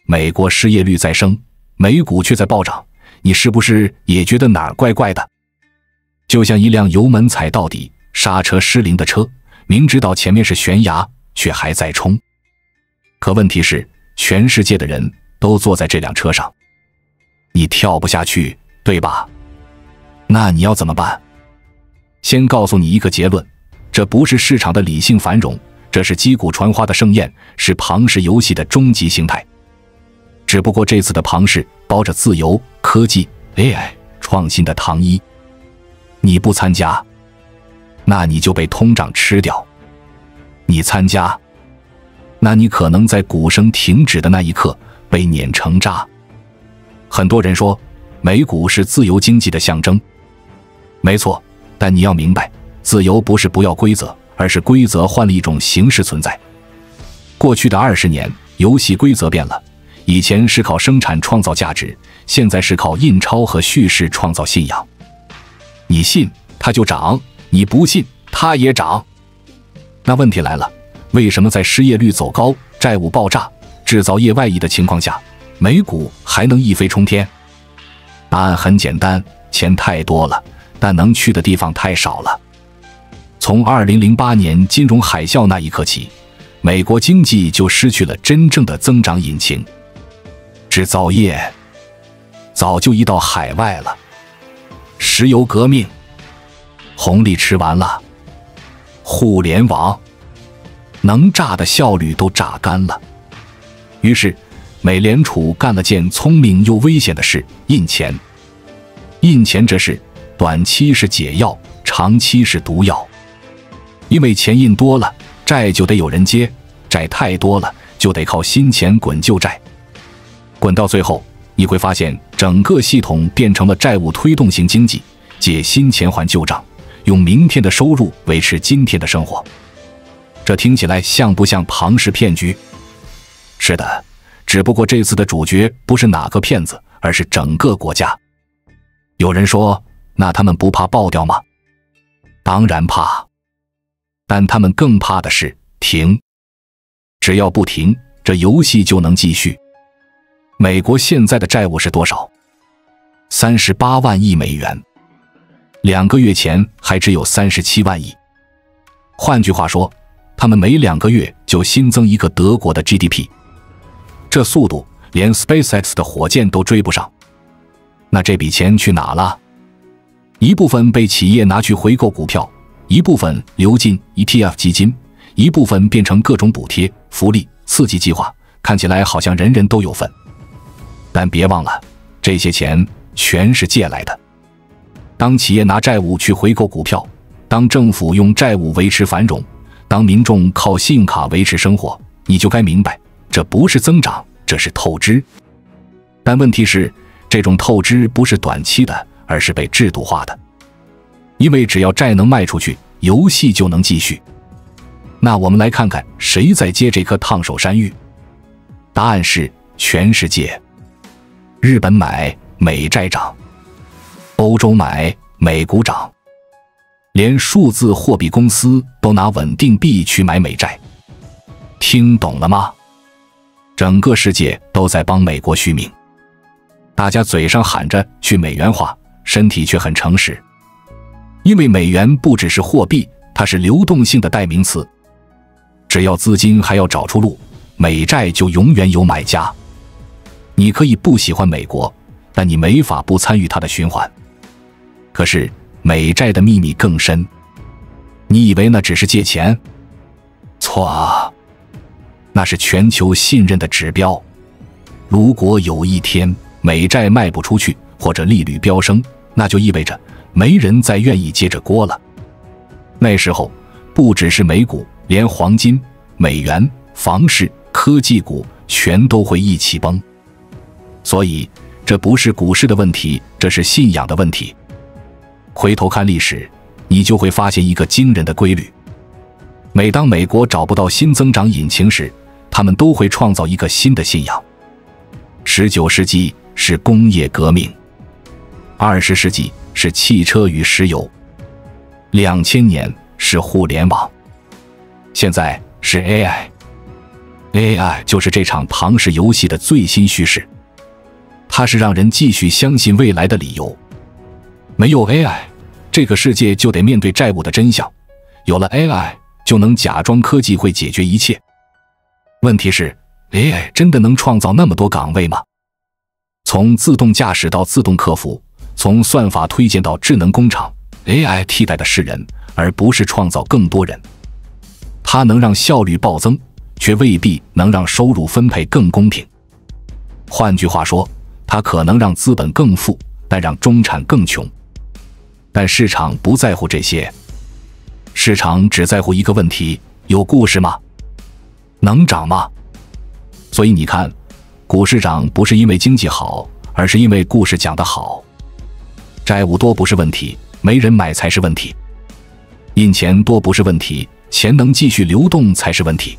美國失業率在升，美股卻在暴漲，你是不是也覺得哪兒怪怪的？就像一輛油門踩到底、剎車失靈的車，明知道前面是懸崖，卻還在衝。可問題是，全世界的人都坐在這輛車上，你跳不下去，對吧？那你要怎麼辦？先告訴你一個結論，這不是市場的理性繁榮，這是擊鼓傳花的盛宴，是龐氏遊戲的終極形態。只不過這次的龐氏包着自由、科技、AI、創新的糖衣，你不參加，那你就被通脹吃掉；你參加，那你可能在鼓聲停止的那一刻被碾成渣。很多人說，美股是自由經濟的象徵，沒錯，但你要明白，自由不是不要規則，而是規則換了一種形式存在。過去的20年，遊戲規則變了。以前是靠生產創造價值，現在是靠印鈔和敘事創造信仰。你信它就漲，你不信它也漲。那問題來了，為什麼在失業率走高、債務爆炸、制造業外溢的情況下，美股還能一飛衝天？答案很簡單，錢太多了，但能去的地方太少了。從2008年金融海嘯那一刻起，美國經濟就失去了真正的增長引擎。製造業早就移到海外了，石油革命紅利吃完了，互聯網能榨的效率都榨乾了。於是美聯儲幹了件聰明又危險的事，印錢。印錢這事短期是解藥，長期是毒藥。因為錢印多了，債就得有人接，債太多了，就得靠新錢滾舊債。滾到最後，你會發現整個系統變成了債務推動型經濟，借新錢還舊賬，用明天的收入維持今天的生活。這聽起來像不像龐氏騙局？是的，只不過這次的主角不是哪個騙子，而是整個國家。有人說，那他們不怕爆掉嗎？當然怕，但他們更怕的是停。只要不停，這遊戲就能繼續。美國現在的債務是多少？38萬億美元，2個月前還只有37萬億。換句話說，他們每2個月就新增一個德國的 GDP， 這速度連 SpaceX 的火箭都追不上。那這筆錢去哪了？一部分被企業拿去回購股票，一部分流進 ETF 基金，一部分变成各種補貼、福利、刺激計劃，看起來好像人人都有份。但別忘了，這些錢全是借來的。當企業拿債務去回購股票，當政府用債務維持繁榮，當民眾靠信用卡維持生活，你就該明白，這不是增長，這是透支。但問題是，這種透支不是短期的，而是被制度化的。因為只要債能賣出去，遊戲就能繼續。那我們來看看誰在接這顆燙手山芋？答案是全世界。日本買美債漲，歐洲買美股漲，連數字貨幣公司都拿穩定幣去買美債。聽懂了嗎？整個世界都在幫美國續命，大家嘴上喊着去美元化，身體卻很誠實。因為美元不只是貨幣，它是流動性的代名詞。只要資金還要找出路，美債就永遠有買家。你可以不喜歡美國，但你沒法不參與它的循環。可是美債的秘密更深，你以為那只是借錢？錯啊，那是全球信任的指標。如果有一天美債賣不出去，或者利率飆升，那就意味着沒人再願意接着鍋了。那時候不只是美股，連黃金、美元、房市、科技股全都會一起崩。所以這不是股市的問題，這是信仰的問題。回頭看歷史，你就會發現一個驚人的規律。每當美國找不到新增長引擎時，他們都會創造一個新的信仰。19世紀是工業革命，20世紀是汽車與石油，2000年是互聯網，現在是 AI。AI 就是這場龐氏遊戲的最新趨勢，它是讓人繼續相信未來的理由。沒有 AI， 這個世界就得面對債務的真相；有了 AI， 就能假裝科技會解決一切。問題是 ，AI 真的能創造那麼多崗位嗎？從自動駕駛到自動客服，從算法推薦到智能工廠 ，AI 替代的是人，而不是創造更多人。它能讓效率暴增，卻未必能讓收入分配更公平。換句話說，它可能讓資本更富，但讓中產更窮。但市場不在乎這些，市場只在乎一个問題：有故事嗎？能漲嗎？所以你看，股市漲不是因為經濟好，而是因為故事講得好。債務多不是問題，沒人買才是問題。印錢多不是問題，錢能繼續流動才是問題。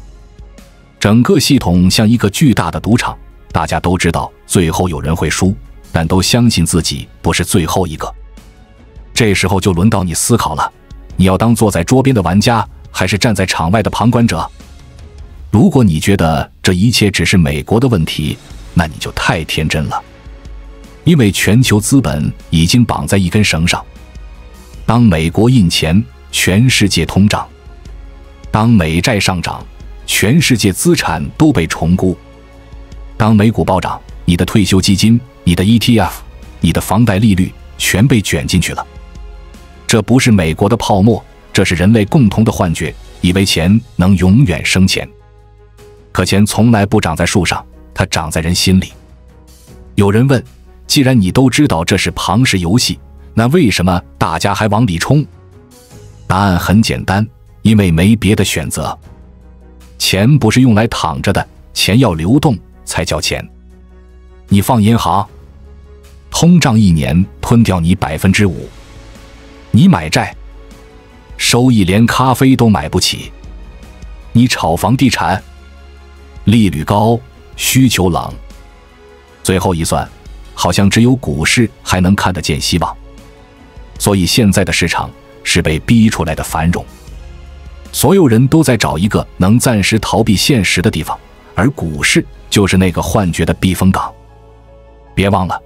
整個系統像一個巨大的賭場，大家都知道最後有人會輸，但都相信自己不是最後一個。這時候就輪到你思考了，你要當坐在桌邊的玩家，還是站在場外的旁觀者？如果你覺得這一切只是美國的問題，那你就太天真了。因為全球資本已經綁在一根繩上，當美國印錢，全世界通脹；當美債上漲，全世界資產都被重估；當美股暴漲，你的退休基金、你的 ETF、你的房貸利率全被捲進去了。這不是美國的泡沫，這是人類共同的幻覺，以為錢能永遠生錢。可錢從來不長在樹上，它長在人心裡。有人問，既然你都知道這是龐氏遊戲，那為什麼大家還往裡衝？答案很簡單，因為沒別的選擇。錢不是用來躺着的，錢要流動才叫錢。你放銀行，通脹一年吞掉你5%；你買債，收益連咖啡都買不起；你炒房地產，利率高，需求冷。最後一算，好像只有股市還能看得見希望。所以現在的市場是被逼出來的繁榮，所有人都在找一個能暫時逃避現實的地方，而股市就是那個幻覺的避風港。別忘了，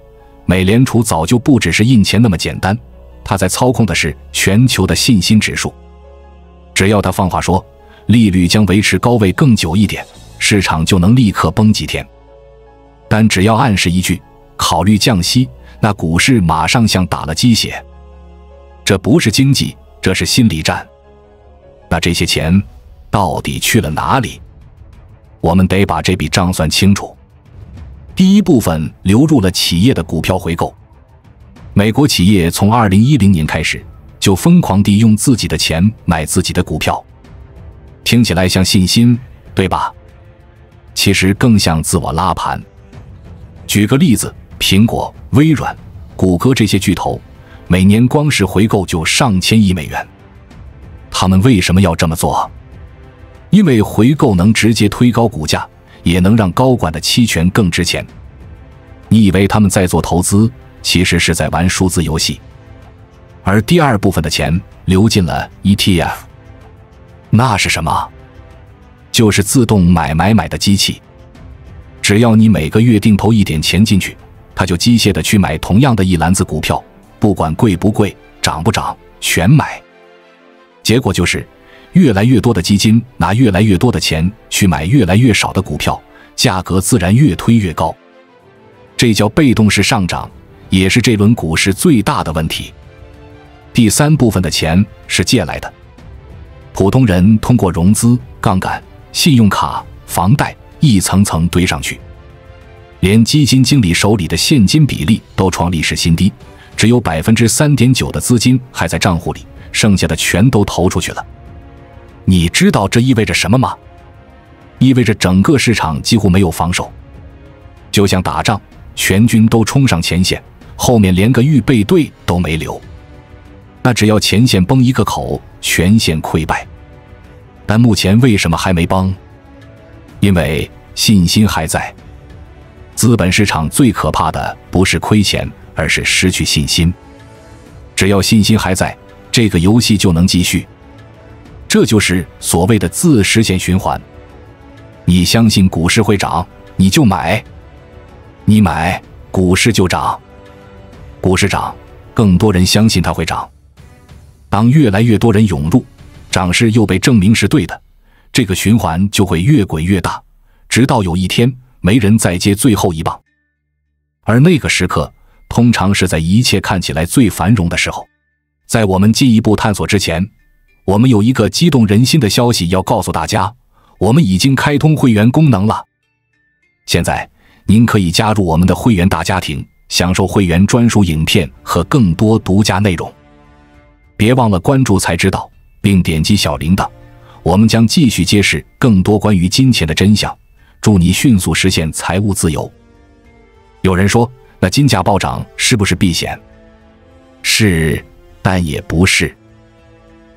美聯儲早就不只是印錢那麼簡單，它在操控的是全球的信心指數。只要他放話說利率將維持高位更久一點，市場就能立刻崩幾天。但只要暗示一句考慮降息，那股市馬上像打了雞血。這不是經濟，這是心理戰。那這些錢到底去了哪裡？我們得把這筆賬算清楚。第一部分流入了企業的股票回購。美國企業從2010年開始就瘋狂地用自己的錢買自己的股票，聽起來像信心，對吧？其實更像自我拉盤。舉個例子，蘋果、微軟、谷歌這些巨頭，每年光是回購就上千億美元。他們為什麼要這麼做？因為回購能直接推高股價，也能讓高管的期權更值錢。你以為他們在做投資，其實是在玩數字遊戲。而第二部分的錢流進了 ETF。那是什麼？就是自動買的機器。只要你每個月定投一點錢進去，它就機械地去買同樣的一籃子股票，不管貴不貴，漲不漲，全買。結果就是越來越多的基金拿越來越多的錢去買越來越少的股票，價格自然越推越高。這叫被動式上漲，也是這輪股市最大的問題。第三部分的錢是借來的，普通人通過融資、槓桿、信用卡、房貸一層層堆上去，連基金經理手裡的現金比例都創歷史新低，只有 3.9% 的資金還在賬戶裡，剩下的全都投出去了。你知道這意味着什麼嗎？意味着整個市場幾乎沒有防守，就像打仗，全軍都衝上前線，後面連個預備隊都沒留。那只要前線崩一個口，全線潰敗。但目前為什麼還沒崩？因為信心還在。資本市場最可怕的不是虧錢，而是失去信心。只要信心還在，這個遊戲就能繼續。這就是所謂的自實現循環。你相信股市會漲，你就買，你買，股市就漲。股市漲，更多人相信它会漲。當越來越多人湧入，漲勢又被證明是對的，這個循環就會越滾越大，直到有一天沒人再接最後一棒。而那個時刻，通常是在一切看起來最繁榮的時候。在我們進一步探索之前，我們有一個激動人心的消息要告訴大家，我們已經開通會員功能了。現在您可以加入我們的會員大家庭，享受會員專屬影片和更多獨家內容。別忘了關注才知道，並點擊小鈴鐺，我們將繼續揭示更多關於金錢的真相，祝你迅速實現財務自由。有人說，那金價暴漲是不是避險？是，但也不是。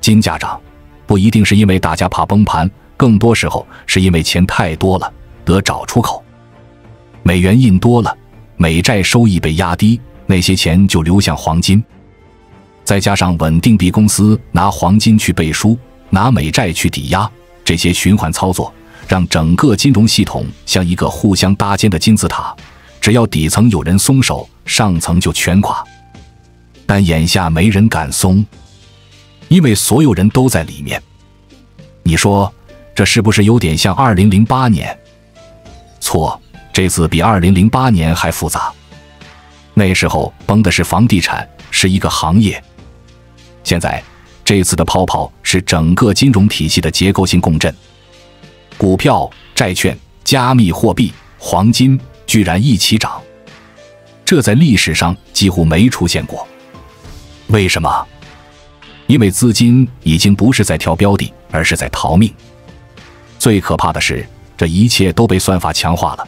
金價漲不一定是因為大家怕崩盤，更多時候是因為錢太多了，得找出口。美元印多了，美債收益被压低，那些錢就流向黄金。再加上稳定币公司拿黄金去背書，拿美債去抵押，这些循環操作讓整個金融系統像一個互相搭建的金字塔，只要底層有人鬆手，上層就全垮。但眼下沒人敢鬆，因為所有人都在裡面。你說這是不是有點像2008年？錯，這次比2008年還複雜。那時候崩的是房地產，是一個行業。現在這次的泡泡是整個金融體系的結構性共振，股票、債券、加密貨幣、黃金居然一起漲，這在歷史上幾乎沒出現過。為什麼？因為資金已經不是在挑標的，而是在逃命。最可怕的是，這一切都被算法強化了。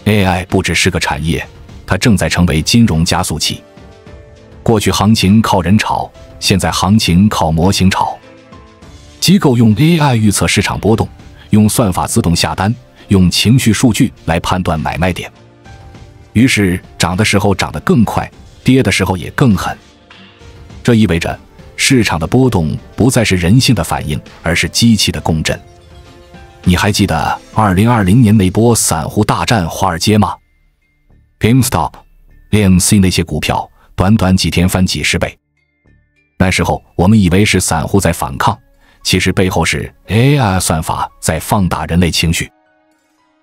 AI 不只是個產業，它正在成為金融加速器。過去行情靠人炒，現在行情靠模型炒。機構用 AI 預測市場波動，用算法自動下單，用情緒數據來判斷買賣點。於是漲的時候漲得更快，跌的時候也更狠。這意味着市場的波動不再是人性的反應，而是機器的共振。你還記得2020年那波散戶大戰華爾街嗎？ GameStop、AMC 那些股票短短幾天翻幾十倍。那時候我們以為是散戶在反抗，其實背後是 AI 算法在放大人類情緒。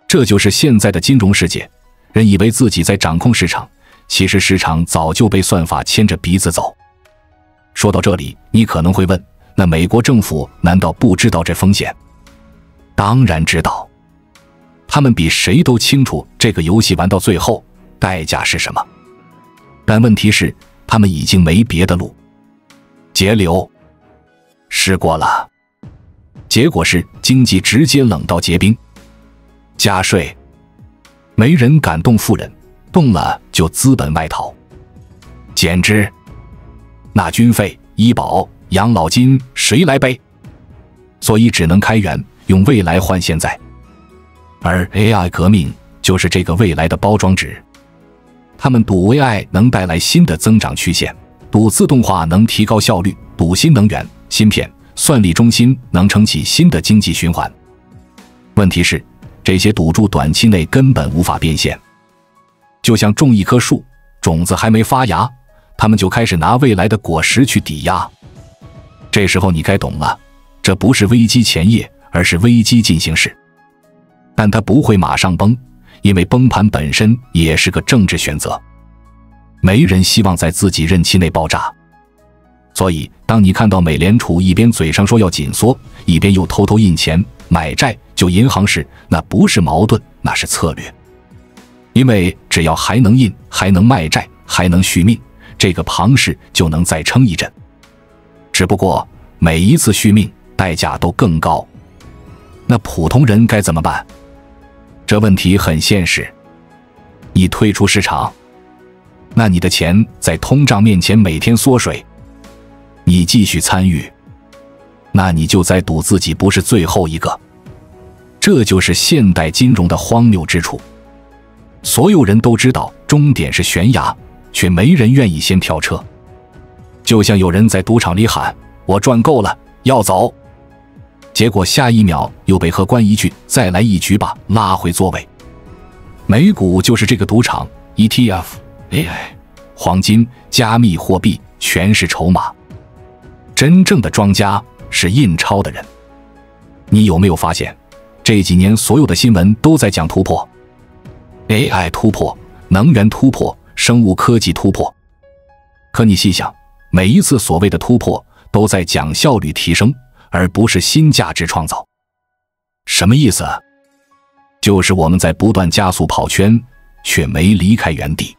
這就是現在的金融世界，人以為自己在掌控市場，其實市場早就被算法牽着鼻子走。說到這裡，你可能會問，那美國政府難道不知道這風險？當然知道，他們比誰都清楚這個遊戲玩到最後代價是什麼。但問題是，他們已經沒別的路。節流試過了，結果是經濟直接冷到結冰。加稅，沒人敢動富人，動了就資本外逃。減支，那軍費、醫保、養老金誰來背？所以只能開源，用未來換現在。而 AI 革命就是這個未來的包裝紙。他們賭 AI 能帶來新的增長曲線，賭自動化能提高效率，賭新能源、芯片、算力中心能撐起新的經濟循環。問題是，這些賭注短期內根本無法變現。就像種一棵樹，種子還沒發芽，他們就開始拿未來的果實去抵押。這時候你該懂了，這不是危機前夜，而是危機進行時。但它不會馬上崩，因為崩盤本身也是個政治選擇。沒人希望在自己任期內爆炸。所以當你看到美聯儲一邊嘴上說要緊縮，一邊又偷偷印錢買債救銀行時，那不是矛盾，那是策略。因為只要還能印，還能賣債，還能續命，這個龐氏就能再撐一陣。只不過每一次續命代價都更高。那普通人該怎麼辦？這問題很現實。你退出市場，那你的錢在通脹面前每天縮水。你繼續參與，那你就在賭自己不是最後一個。這就是現代金融的荒謬之處。所有人都知道終點是懸崖，卻沒人願意先跳車。就像有人在賭場裡喊：“我賺夠了，要走。”結果下一秒又被荷官一句"再來一局吧"拉回座位。美股就是这個賭場 ，ETF、AI、黃金、加密貨幣全是籌碼。真正的莊家是印鈔的人。你有沒有發現，這幾年所有的新聞都在講突破 ，AI 突破、能源突破、生物科技突破。可你細想，每一次所謂的突破都在講效率提升，而不是新價值創造。什麼意思？就是我們在不斷加速跑圈，卻沒離開原地。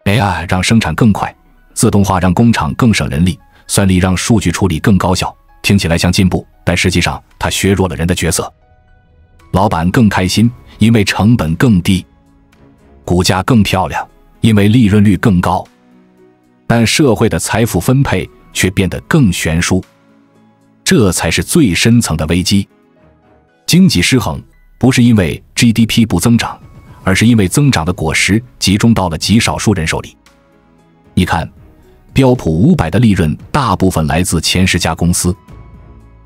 AI 讓生產更快，自動化讓工廠更省人力，算力讓數據處理更高效，聽起來像進步，但實際上它削弱了人的角色。老闆更開心，因為成本更低；股價更漂亮，因為利潤率更高。但社會的財富分配卻變得更懸殊，這才是最深層的危機。經濟失衡不是因為 GDP 不增長，而是因為增長的果實集中到了極少數人手裡。你看，標普500的利潤大部分來自前10家公司，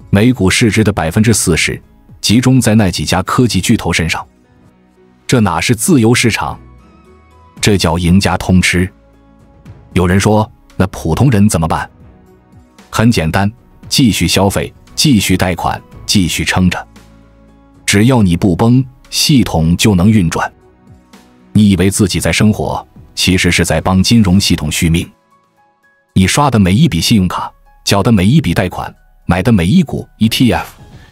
美股市值的40%集中在那幾家科技巨頭身上。這哪是自由市場？這叫贏家通吃。有人說，那普通人怎麼辦？很簡單，繼續消費，繼續貸款，繼續撐着。只要你不崩，系統就能運轉。你以為自己在生活，其實是在幫金融系統續命。你刷的每一筆信用卡，繳的每一筆貸款，買的每一股 ETF，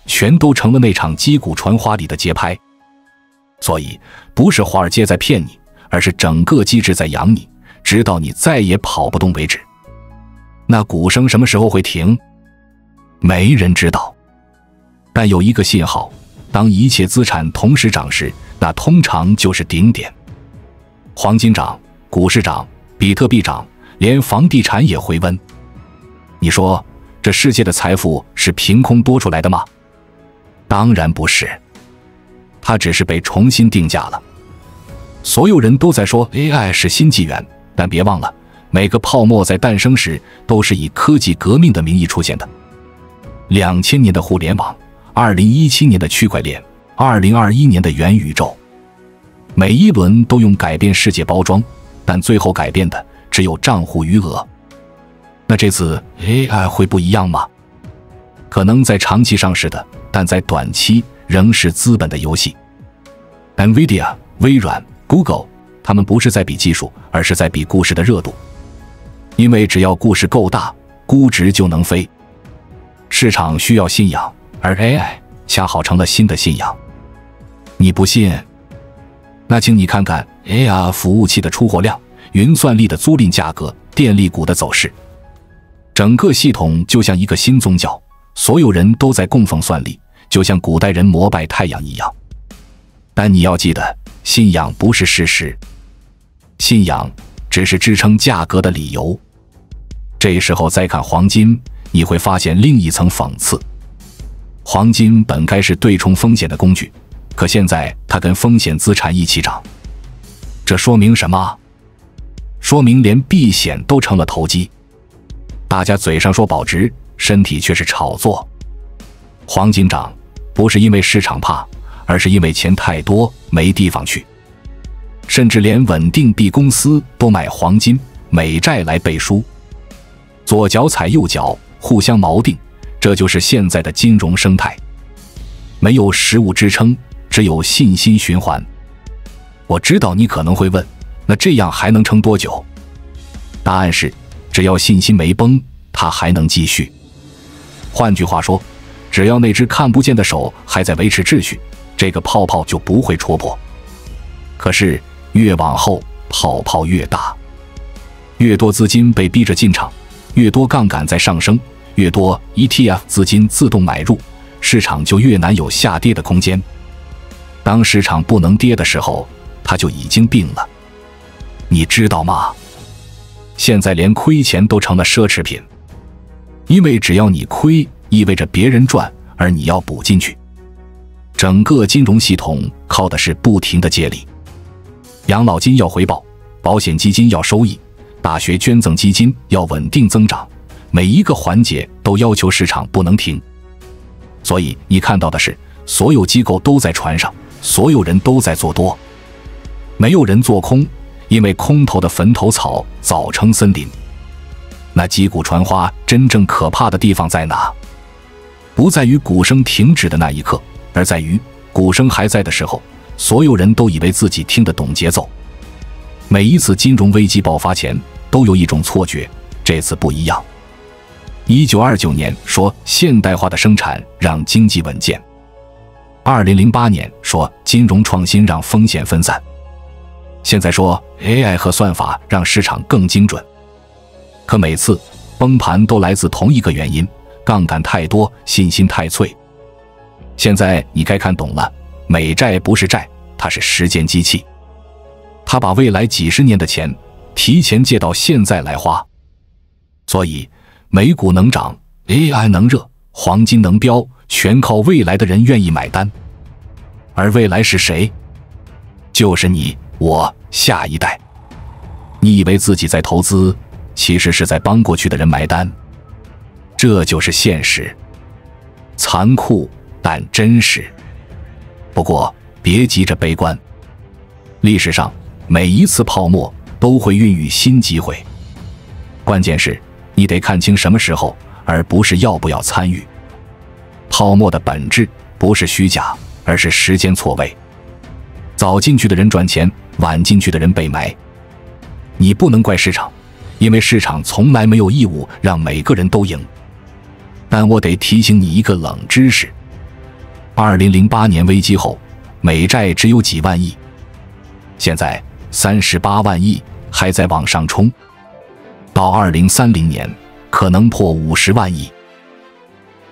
全都成了那場擊鼓傳花裡的節拍。所以，不是華爾街在騙你，而是整個機制在養你，直到你再也跑不動為止。那鼓聲什麼時候會停？沒人知道。但有一個信號，當一切資產同時漲時，那通常就是頂點。黃金漲，股市漲，比特幣漲，連房地產也回溫。你說，這世界的財富是憑空多出來的嗎？當然不是，它只是被重新定價了。所有人都在說 AI 是新紀元，但別忘了，每個泡沫在誕生時都是以科技革命的名義出現的。2000年的互聯網，2017年的區塊鏈，2021年的元宇宙，每一輪都用改變世界包裝，但最後改變的只有賬戶餘額。那這次 AI 會不一樣嗎？可能在長期上是的，但在短期仍是資本的遊戲。NVIDIA、微軟、Google， 他們不是在比技術，而是在比故事的熱度。因為只要故事夠大，估值就能飛。市場需要信仰，而 AI 恰好成了新的信仰。你不信？那請你看看 AI 服務器的出貨量、雲算力的租賃價格、電力股的走勢。整個系統就像一個新宗教，所有人都在供奉算力，就像古代人膜拜太陽一樣。但你要記得，信仰不是事實，信仰只是支撐價格的理由。這時候再看黃金，你會發現另一層諷刺。黃金本該是對沖風險的工具，可現在它跟風險資產一起漲。這說明什麼？說明連避險都成了投機。大家嘴上說保值，身體卻是炒作。黃金漲，不是因為市場怕，而是因為錢太多，沒地方去。甚至連穩定幣公司都買黃金、美債來背書。左腳踩右腳，互相錨定，這就是現在的金融生態。沒有實物支撐，只有信心循環。我知道你可能會問，那這樣還能撐多久？答案是，只要信心沒崩，它還能繼續。換句話說，只要那只看不見的手還在維持秩序，這個泡泡就不會戳破。可是越往後，泡泡越大，越多資金被逼着進場，越多槓桿在上升，越多 ETF 資金自動買入，市場就越難有下跌的空間。當市場不能跌的時候，它就已經病了。你知道嗎？現在連虧錢都成了奢侈品，因為只要你虧，意味着別人賺，而你要補進去。整個金融系統靠的是不停的借力。養老金要回報，保險基金要收益，大學捐贈基金要穩定增長，每一個環節都要求市場不能停。所以你看到的是，所有機構都在船上，所有人都在做多，沒有人做空，因為空頭的墳頭草早成森林。那擊鼓傳花真正可怕的地方在哪？不在於鼓聲停止的那一刻，而在於鼓聲還在的時候，所有人都以為自己聽得懂節奏。每一次金融危機爆發前，都有一種錯覺，這次不一樣。1929年說現代化的生產讓經濟穩健，2008年說金融創新讓風險分散，現在說 AI 和算法讓市場更精準。可每次崩盤都來自同一個原因，槓桿太多，信心太脆。現在你該看懂了，美債不是債，它是時間機器，它把未來幾十年的錢提前借到現在來花。所以美股能漲， AI 能熱，黃金能飆，全靠未來的人願意買單。而未來是誰？就是你我下一代。你以為自己在投資，其實是在幫過去的人埋單。這就是現實，殘酷但真實。不過別急着悲觀，歷史上每一次泡沫都會孕育新機會，關鍵是你得看清什麼時候，而不是要不要參與。泡沫的本質不是虛假，而是時間錯位。早進去的人賺錢，晚進去的人被埋。你不能怪市場，因為市場從來沒有義務讓每個人都贏。但我得提醒你一個冷知識：2008年危機後，美債只有幾萬億，現在38萬億，還在往上衝。到2030年，可能破50萬億。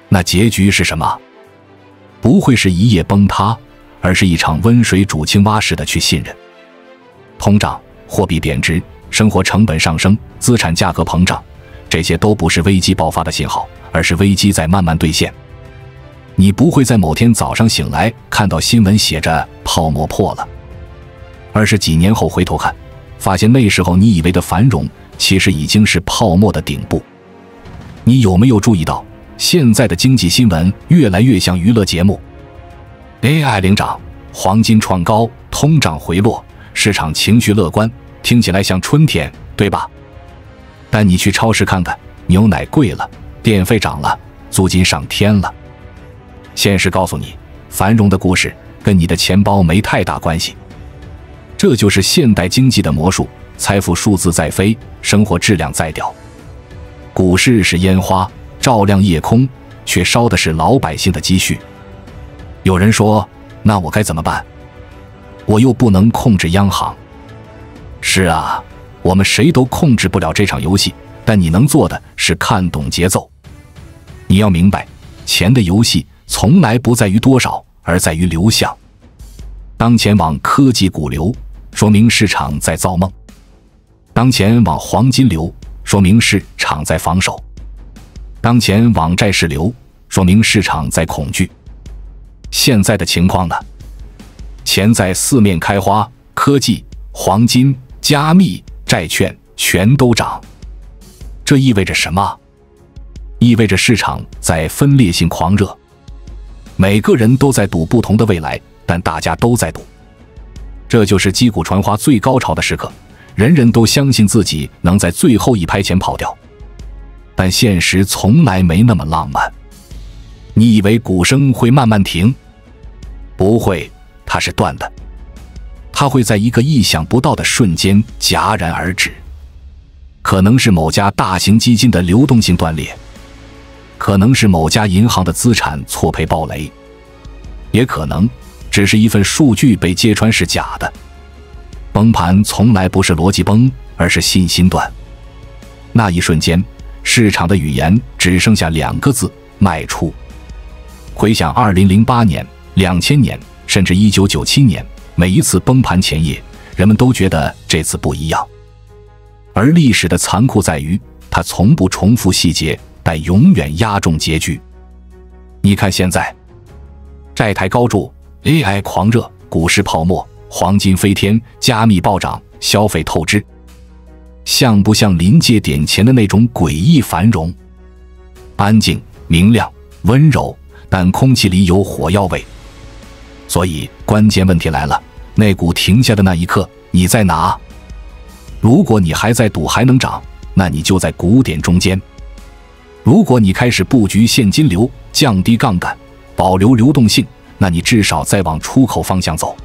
那結局是什麼？不會是一夜崩塌，而是一場溫水煮青蛙式的去信任。通脹、貨幣貶值、生活成本上升、資產價格膨脹，這些都不是危機爆發的信號，而是危機在慢慢兌現。你不會在某天早上醒來看到新聞寫着泡沫破了，而是幾年後回頭看，發現那時候你以為的繁榮，其實已經是泡沫的頂部。你有沒有注意到，現在的經濟新聞越來越像娛樂節目？ AI 領漲，黃金創高，通脹回落，市場情緒樂觀，聽起來像春天，對吧？但你去超市看看，牛奶貴了，電費漲了，租金上天了。現實告訴你，繁榮的故事跟你的錢包沒太大關係。這就是現代經濟的魔術，財富數字在飛，生活質量在掉。股市是煙花，照亮夜空，卻燒的是老百姓的積蓄。有人說，那我該怎麼辦？我又不能控制央行。是啊，我們誰都控制不了這場遊戲，但你能做的是看懂節奏。你要明白，錢的遊戲從來不在於多少，而在於流向。當前往科技股流，說明市場在造夢；當前往黃金流，說明市場在防守；當前往債市流，說明市場在恐懼。現在的情況呢？錢在四面開花，科技、黃金、加密、債券全都漲。這意味着什麼？意味着市場在分裂性狂熱，每個人都在賭不同的未來，但大家都在賭。這就是擊鼓傳花最高潮的時刻，人人都相信自己能在最後一拍前跑掉。但現實從來沒那麼浪漫。你以為鼓聲會慢慢停？不會，它是斷的。它會在一個意想不到的瞬間戛然而止。可能是某家大型基金的流動性斷裂，可能是某家銀行的資產錯配暴雷，也可能只是一份數據被揭穿是假的。崩盤從來不是邏輯崩，而是信心斷。那一瞬間，市場的語言只剩下2個字：賣出。回想2008年、2000年，甚至1997年，每一次崩盤前夜，人們都覺得這次不一樣。而歷史的殘酷在於，它從不重複細節，但永遠壓中結局。你看現在，債台高築， AI 狂熱，股市泡沫，黃金飛天，加密暴漲，消費透支，像不像臨界點前的那種詭異繁榮？安靜、明亮、溫柔，但空氣裡有火藥味。所以關鍵問題來了，那股停下的那一刻，你在哪？如果你還在賭還能漲，那你就在鼓點中間。如果你開始布局現金流，降低槓桿，保留流動性，那你至少在往出口方向走。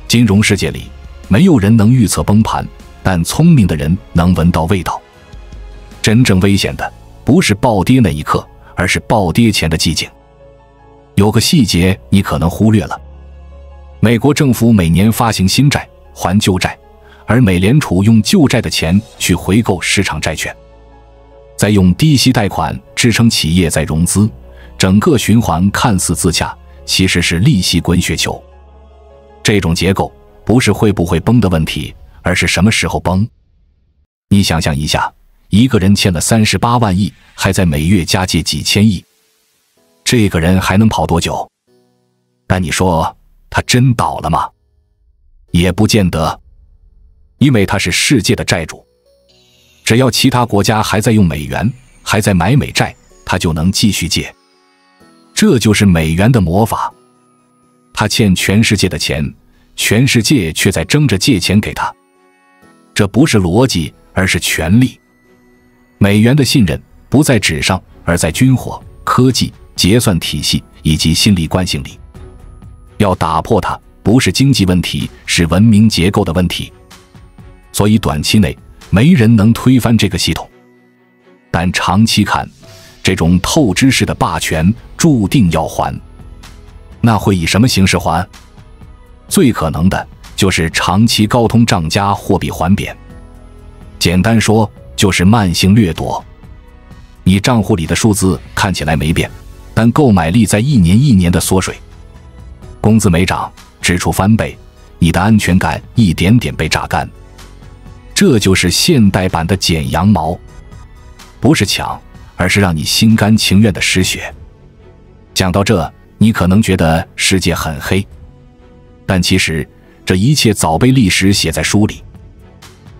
金融世界裡，沒有人能預測崩盤，但聰明的人能聞到味道。真正危險的不是暴跌那一刻，而是暴跌前的寂靜。有個細節你可能忽略了，美國政府每年發行新債還舊債，而美聯儲用舊債的錢去回購市場債券，再用低息貸款支撐企業再融資，整個循環看似自洽，其實是利息滾雪球。這種結構不是會不會崩的問題，而是什麼時候崩。你想象一下，一個人欠了38萬億，還在每月加借幾千億，這個人還能跑多久？但你說他真倒了嗎？也不見得，因為他是世界的債主，只要其他国家還在用美元，還在買美債，他就能繼續借。這就是美元的魔法，他欠全世界的錢，全世界卻在爭着借錢給他。這不是邏輯，而是權力。美元的信任不在紙上，而在軍火、科技、結算體系以及心理慣性裡。要打破它，不是經濟問題，是文明結構的問題。所以短期內沒人能推翻這個系統，但長期看，這種透支式的霸權注定要還。那會以什麼形式還？最可能的就是長期高通脹加貨幣環貶。簡單說，就是慢性掠夺。你賬戶裡的數字看起來沒變，但購買力在一年一年的縮水。工資沒漲，支出翻倍，你的安全感一點點被榨乾。這就是現代版的剪羊毛，不是搶，而是讓你心甘情願的失血。講到這，你可能覺得世界很黑，但其實這一切早被歷史寫在書裡。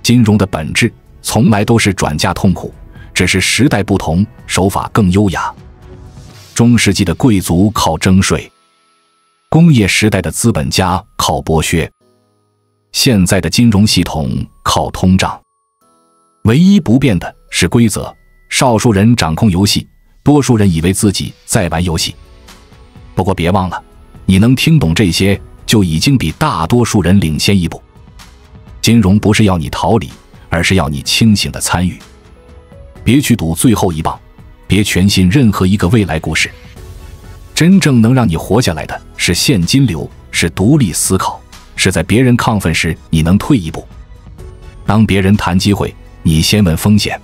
金融的本質從來都是轉嫁痛苦，只是時代不同，手法更優雅。中世紀的貴族靠徵稅，工業時代的資本家靠剝削，現在的金融系統靠通脹。唯一不變的是規則，少數人掌控遊戲，多數人以為自己在玩遊戏。不過別忘了，你能聽懂這些，就已經比大多數人領先一步。金融不是要你逃離，而是要你清醒地參與。別去賭最後一棒，別全信任何一個未來故事。真正能讓你活下來的是現金流，是獨立思考，是在別人亢奮時你能退一步。當別人談機會，你先問風險；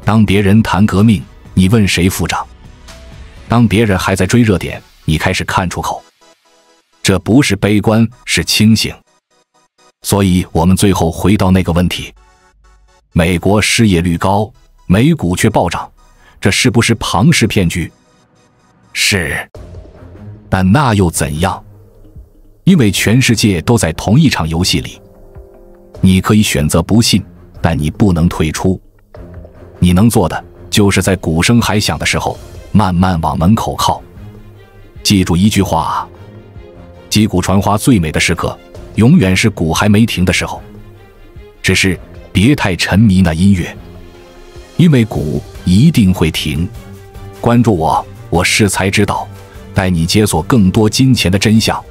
當別人談革命，你問誰付賬；當別人還在追熱點，你開始看出口。這不是悲觀，是清醒。所以我們最後回到那個問題：美国失業率高，美股卻暴漲，這是不是龐氏騙局？是，但那又怎樣？因為全世界都在同一场遊戲裡。你可以選擇不信，但你不能退出。你能做的就是在鼓聲還響的時候，慢慢往門口靠。記住一句話：击鼓傳花最美的時刻，永遠是鼓還沒停的時候。只是別太沉迷那音樂，因為鼓一定會停。關注我，我是才知道，帶你解鎖更多金錢的真相。